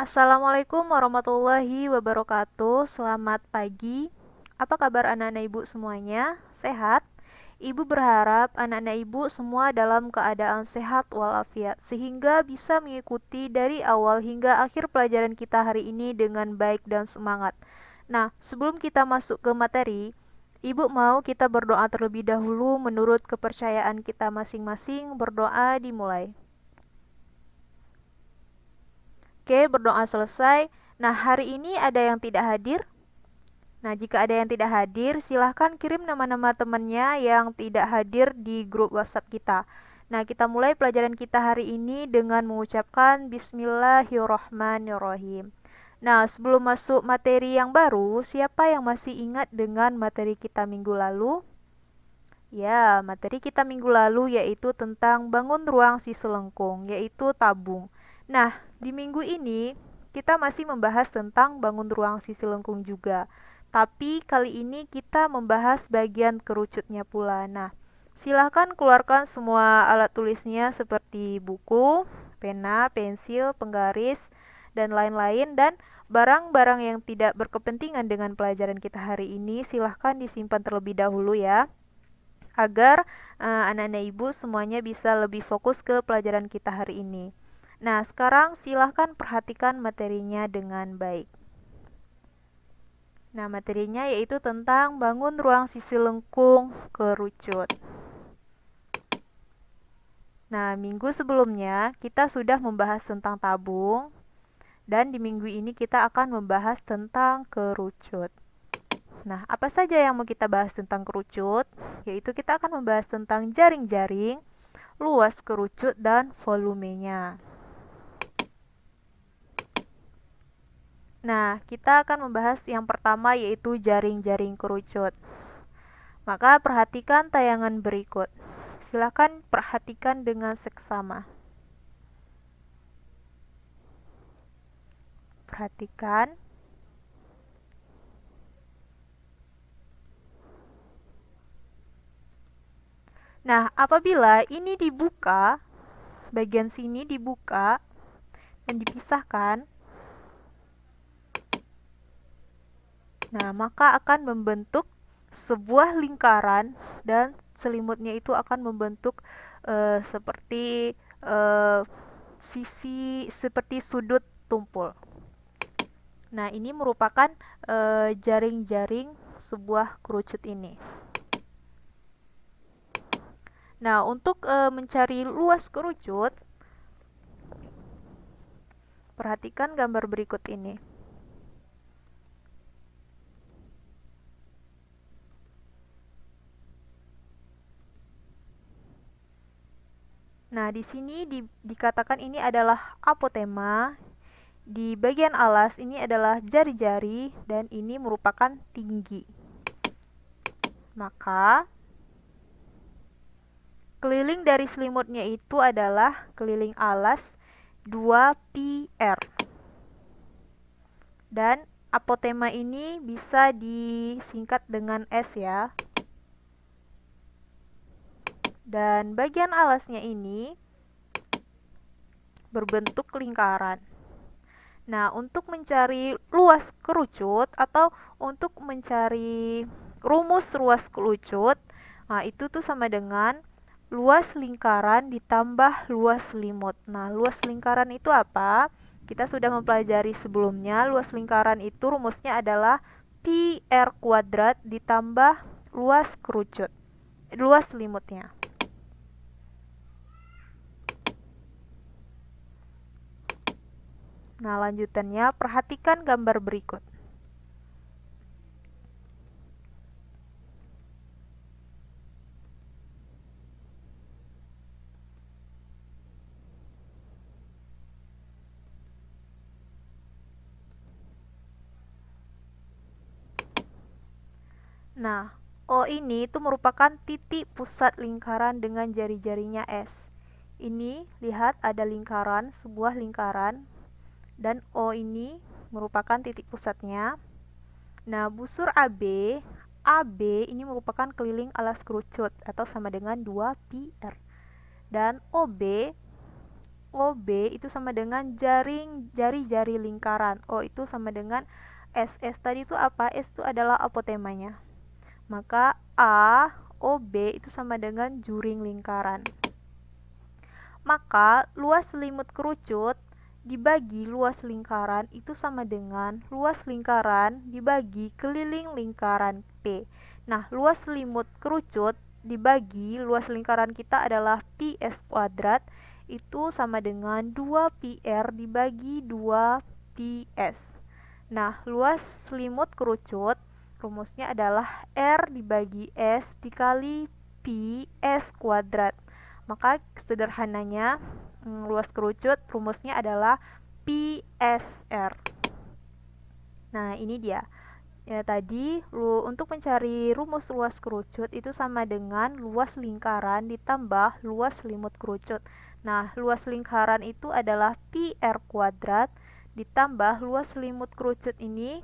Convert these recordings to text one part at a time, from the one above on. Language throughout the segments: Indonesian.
Assalamualaikum warahmatullahi wabarakatuh. Selamat pagi. Apa kabar anak-anak ibu semuanya? Sehat? Ibu berharap anak-anak ibu semua dalam keadaan sehat walafiat sehingga bisa mengikuti dari awal hingga akhir pelajaran kita hari ini dengan baik dan semangat. Nah, sebelum kita masuk ke materi, Ibu mau kita berdoa terlebih dahulu menurut kepercayaan kita masing-masing. Berdoa dimulai. Oke, berdoa selesai. Nah, hari ini ada yang tidak hadir? Nah, jika ada yang tidak hadir, silahkan kirim nama-nama temannya yang tidak hadir di grup WhatsApp kita. Nah, kita mulai pelajaran kita hari ini dengan mengucapkan Bismillahirrohmanirrohim. Nah, sebelum masuk materi yang baru, siapa yang masih ingat dengan materi kita minggu lalu? Ya, materi kita minggu lalu yaitu tentang bangun ruang si selengkung, yaitu tabung. Nah, di minggu ini kita masih membahas tentang bangun ruang si selengkung juga. Tapi kali ini kita membahas bagian kerucutnya pula. Nah, silahkan keluarkan semua alat tulisnya seperti buku, pena, pensil, penggaris, dan lain-lain. Dan barang-barang yang tidak berkepentingan dengan pelajaran kita hari ini silahkan disimpan terlebih dahulu ya, agar anak-anak ibu semuanya bisa lebih fokus ke pelajaran kita hari ini. Nah, sekarang silahkan perhatikan materinya dengan baik. Nah, materinya yaitu tentang bangun ruang sisi lengkung kerucut. Nah, minggu sebelumnya kita sudah membahas tentang tabung, dan di minggu ini kita akan membahas tentang kerucut. Nah, apa saja yang mau kita bahas tentang kerucut? Yaitu kita akan membahas tentang jaring-jaring, luas kerucut, dan volumenya. Nah, kita akan membahas yang pertama yaitu jaring-jaring kerucut. Maka perhatikan tayangan berikut. Silakan perhatikan dengan seksama. Perhatikan. Nah, apabila ini dibuka, bagian sini dibuka dan dipisahkan, nah, maka akan membentuk sebuah lingkaran dan selimutnya itu akan membentuk seperti sisi seperti sudut tumpul. Nah, ini merupakan jaring-jaring sebuah kerucut ini. Nah, untuk mencari luas kerucut, perhatikan gambar berikut ini. Nah, di sini dikatakan ini adalah apotema. Di bagian alas ini adalah jari-jari dan ini merupakan tinggi. Maka keliling dari selimutnya itu adalah keliling alas 2πr. Dan apotema ini bisa disingkat dengan S ya. Dan bagian alasnya ini berbentuk lingkaran. Nah, untuk mencari luas kerucut atau untuk mencari rumus luas kerucut, nah itu tuh sama dengan luas lingkaran ditambah luas selimut. Nah, luas lingkaran itu apa? Kita sudah mempelajari sebelumnya. Luas lingkaran itu rumusnya adalah pi r kuadrat ditambah luas kerucut, luas selimutnya. Nah, lanjutannya perhatikan gambar berikut. Nah, O ini itu merupakan titik pusat lingkaran dengan jari-jarinya S. Ini, lihat ada lingkaran, sebuah lingkaran, dan O ini merupakan titik pusatnya. Nah, busur AB ini merupakan keliling alas kerucut atau sama dengan 2πr. Dan OB OB itu sama dengan jari-jari lingkaran. O itu sama dengan S. S tadi itu apa? S itu adalah apotemanya. Maka A, OB itu sama dengan juring lingkaran. Maka luas selimut kerucut dibagi luas lingkaran itu sama dengan luas lingkaran dibagi keliling lingkaran P. Nah, luas selimut kerucut dibagi luas lingkaran kita adalah PS kuadrat itu sama dengan 2PR dibagi 2PS. Nah, luas selimut kerucut rumusnya adalah R dibagi S dikali PS kuadrat. Maka sederhananya luas kerucut rumusnya adalah PSR. Nah, ini dia. Ya, tadi untuk mencari rumus luas kerucut itu sama dengan luas lingkaran ditambah luas selimut kerucut. Nah, luas lingkaran itu adalah PR kuadrat ditambah luas selimut kerucut ini,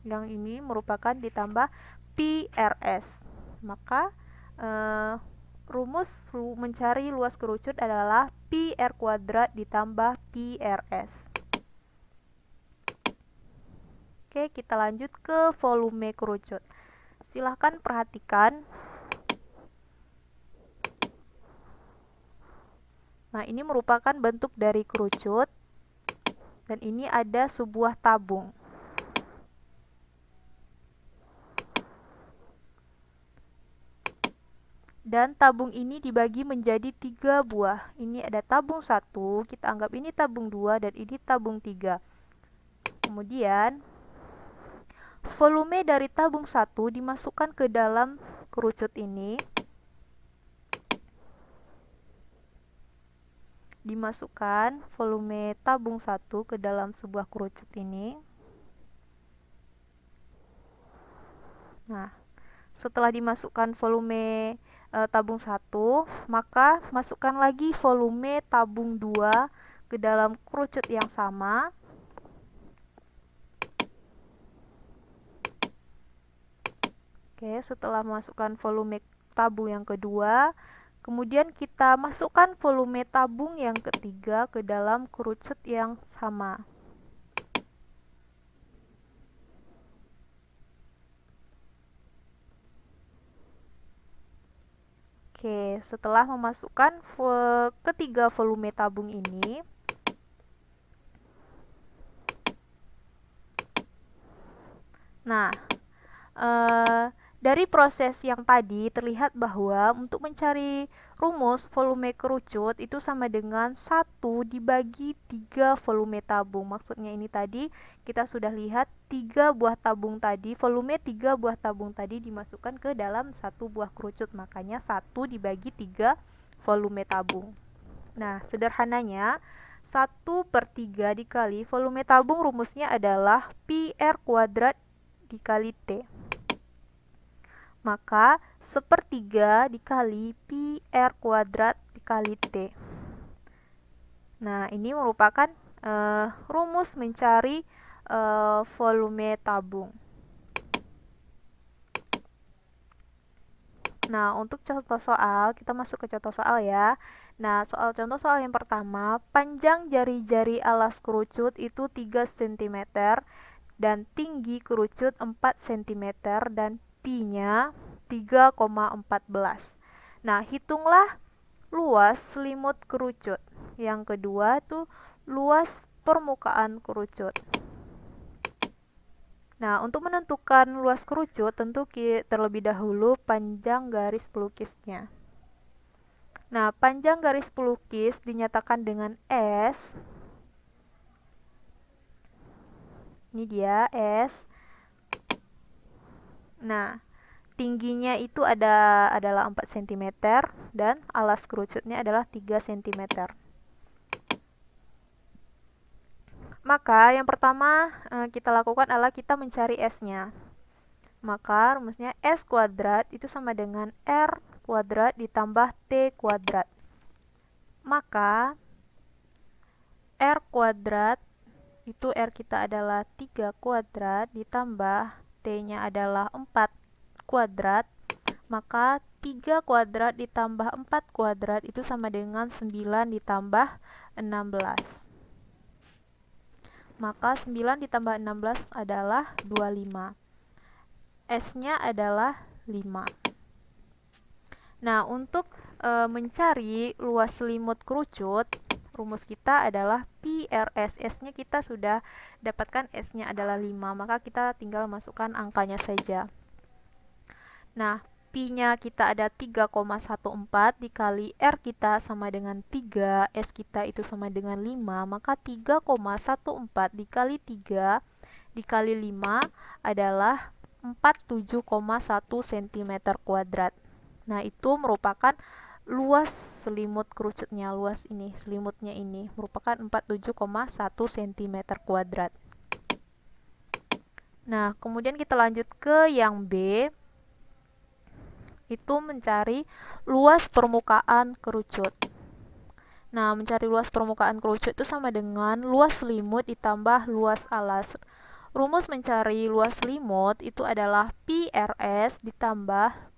yang ini merupakan ditambah PRS. Maka rumus mencari luas kerucut adalah PR kuadrat ditambah PRS. Oke, kita lanjut ke volume kerucut. Silahkan perhatikan. Nah, ini merupakan bentuk dari kerucut. Dan ini ada sebuah tabung. Dan tabung ini dibagi menjadi 3 buah. Ini ada tabung 1, kita anggap ini tabung 2, dan ini tabung 3. Kemudian, volume dari tabung 1 dimasukkan ke dalam kerucut ini. Dimasukkan volume tabung 1 ke dalam sebuah kerucut ini. Nah, setelah dimasukkan volume tabung 1, maka masukkan lagi volume tabung 2 ke dalam kerucut yang sama. Oke, setelah masukkan volume tabung yang kedua, kemudian kita masukkan volume tabung yang ketiga ke dalam kerucut yang sama. Oke, setelah memasukkan ketiga volume tabung ini, nah, dari proses yang tadi terlihat bahwa untuk mencari rumus volume kerucut itu sama dengan 1 dibagi 3 volume tabung. Maksudnya ini tadi kita sudah lihat 3 buah tabung tadi, volume 3 buah tabung tadi dimasukkan ke dalam 1 buah kerucut. Makanya 1 dibagi 3 volume tabung. Nah, sederhananya 1/3 dikali volume tabung rumusnya adalah PR kuadrat dikali T. Maka 1/3 dikali PR kuadrat dikali T. Nah, ini merupakan rumus mencari volume tabung. Nah, untuk contoh soal, kita masuk ke contoh soal ya. Nah, contoh soal yang pertama, panjang jari-jari alas kerucut itu 3 cm dan tinggi kerucut 4 cm dan pi-nya 3,14. Nah, hitunglah luas selimut kerucut. Yang kedua tuh luas permukaan kerucut. Nah, untuk menentukan luas kerucut tentu terlebih dahulu panjang garis pelukisnya. Nah, panjang garis pelukis dinyatakan dengan S. Ini dia S. Nah, tingginya itu adalah 4 cm dan alas kerucutnya adalah 3 cm. Maka yang pertama kita lakukan adalah kita mencari S-nya. Maka rumusnya S kuadrat itu sama dengan R kuadrat ditambah T kuadrat. Maka R kuadrat itu R kita adalah 3 kuadrat ditambah T-nya adalah 4 kuadrat, maka 3 kuadrat ditambah 4 kuadrat itu sama dengan 9 ditambah 16. Maka 9 ditambah 16 adalah 25. S-nya adalah 5. Nah, untuk mencari luas selimut kerucut, rumus kita adalah PRS. S-nya kita sudah dapatkan, S-nya adalah 5, maka kita tinggal masukkan angkanya saja. Nah, Pi-nya kita ada 3,14 dikali R kita sama dengan 3, S kita itu sama dengan 5, maka 3,14 dikali 3 dikali 5 adalah 47,1 cm kuadrat. Nah, itu merupakan luas selimut kerucutnya, luas ini, selimutnya ini merupakan 47,1 cm kuadrat. Nah, kemudian kita lanjut ke yang B, itu mencari luas permukaan kerucut. Nah, mencari luas permukaan kerucut itu sama dengan luas selimut ditambah luas alas. Rumus mencari luas selimut itu adalah PRS ditambah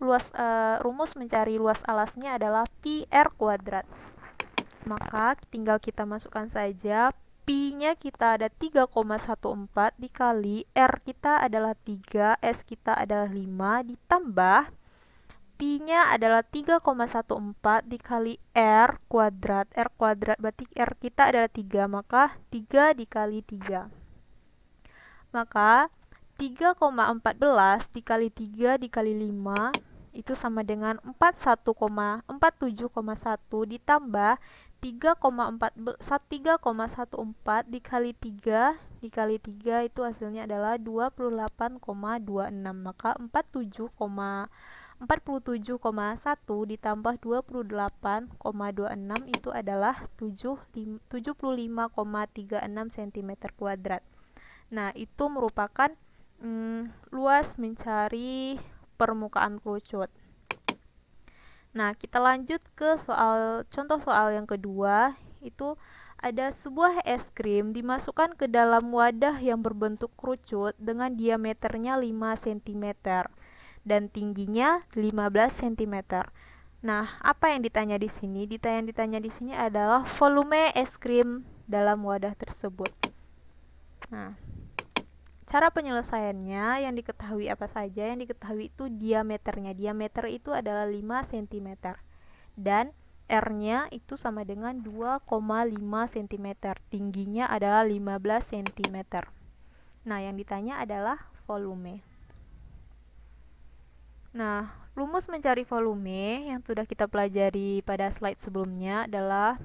rumus mencari luas alasnya adalah PR kuadrat. Maka tinggal kita masukkan saja. Pi-nya kita ada 3,14 dikali R kita adalah 3, S kita adalah 5 ditambah Pi-nya adalah 3,14 dikali R kuadrat. R kuadrat berarti R kita adalah 3, maka 3 dikali 3. Maka 3,14 dikali 3 dikali 5 itu sama dengan 47,1 ditambah 3,14 dikali 3 dikali 3 itu hasilnya adalah 28,26. Maka 47,1 ditambah 28,26 itu adalah 75,36 cm kuadrat. Nah, itu merupakan luas mencari permukaan kerucut. Nah, kita lanjut ke contoh soal yang kedua. Itu ada sebuah es krim dimasukkan ke dalam wadah yang berbentuk kerucut dengan diameternya 5 cm dan tingginya 15 cm. Nah, apa yang ditanya di sini? Ditanya di sini adalah volume es krim dalam wadah tersebut. Nah, cara penyelesaiannya yang diketahui apa saja? Yang diketahui itu diameternya. Diameter itu adalah 5 cm. Dan R-nya itu sama dengan 2,5 cm. Tingginya adalah 15 cm. Nah, yang ditanya adalah volume. Nah, rumus mencari volume yang sudah kita pelajari pada slide sebelumnya adalah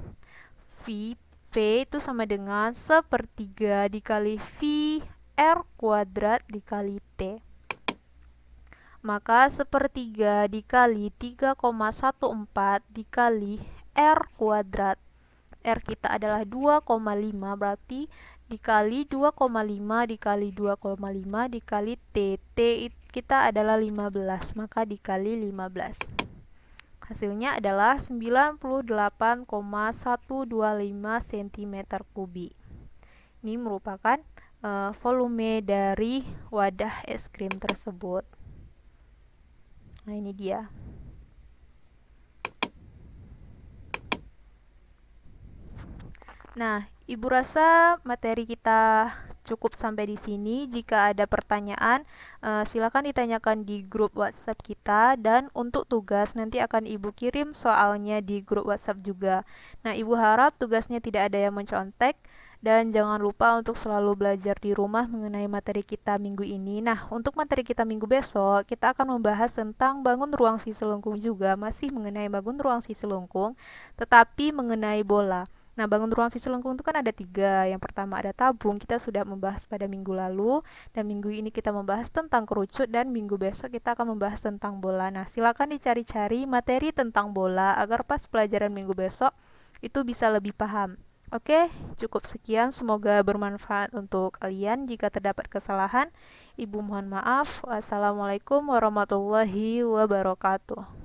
V itu sama dengan 1/3 dikali V R kuadrat dikali T. Maka 1/3 dikali 3,14 dikali R kuadrat. R kita adalah 2,5, berarti dikali 2,5 dikali 2,5 dikali T. T kita adalah 15, maka dikali 15. Hasilnya adalah 98,125 cm kubik. Ini merupakan volume dari wadah es krim tersebut. Nah, ini dia. Nah, Ibu rasa materi kita cukup sampai di sini. Jika ada pertanyaan, silakan ditanyakan di grup WhatsApp kita, dan untuk tugas nanti akan Ibu kirim soalnya di grup WhatsApp juga. Nah, Ibu harap tugasnya tidak ada yang mencontek, dan jangan lupa untuk selalu belajar di rumah mengenai materi kita minggu ini. Nah, untuk materi kita minggu besok, kita akan membahas tentang bangun ruang si selengkung juga, masih mengenai bangun ruang si selengkung, tetapi mengenai bola. Nah, bangun ruang si selengkung itu kan ada 3. Yang pertama ada tabung, kita sudah membahas pada minggu lalu, dan minggu ini kita membahas tentang kerucut, dan minggu besok kita akan membahas tentang bola. Nah, silakan dicari-cari materi tentang bola agar pas pelajaran minggu besok itu bisa lebih paham. Oke, cukup sekian. Semoga bermanfaat untuk kalian. Jika terdapat kesalahan, Ibu mohon maaf. Wassalamualaikum warahmatullahi wabarakatuh.